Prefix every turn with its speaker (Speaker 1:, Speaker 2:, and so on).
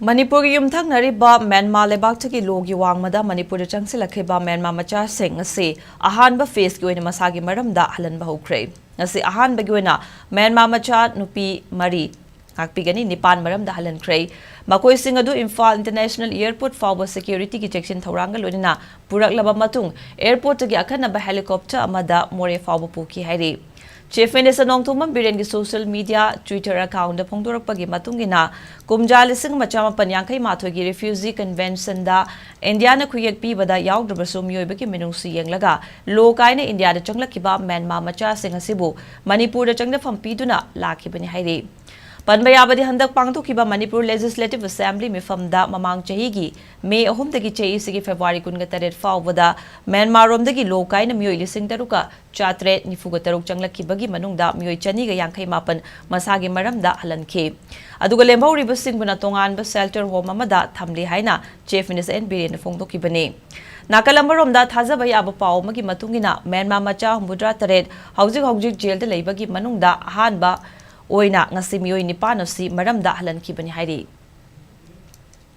Speaker 1: Manipur yumthaknariba Myanmar lebaktaki logi wangmada Manipur changsilakhiba Myanmar macha sing ngasi ahanba face ki oina masagi maramda halhanba houkhre ngasi ahanba gi oina Myanmar macha nupi mari ngakpigani Nipan maramda halhankhre makoi sing adu Imphal International Airport fawba security ki check-in thoranga loina puraklaba matung airport gi akhanaba helicopter amada more fawba puki hairi Chief Minister Nongthumam Biren ki social media Twitter account da phongdorakpagi matungina kumja lising machama panyankai mathoi gi refugee convention da India na khuyek pibada yaugdrabasu mioiba ki minungsi yenglaga lokai na India da changlakhiba Myanmar macha sing asibu Manipur da changna phampiduna lakhibani hairi Panbayabadi handak pangthokiba Manipur Legislative Assembly mifamda mamang chahigi May 3 dagi chahi sigi February 19 fawbada Myanmar romdagi lokai na mioi lising taruka chatre nifuga taruk changlakhibagi manungda mioi chani ga yankai mapan masagi maramda halankhe aduga lembauri basing buna tongan ba shelter home amada thamli haina Chief Minister N Biren phongdokibani Nakalamba romda thajaba yaba paw magi matungina Myanmar macha humudra taret hojik jail da leibagi manungda ahanba oina ngasi mioi Nipan maramda halhankibani hairi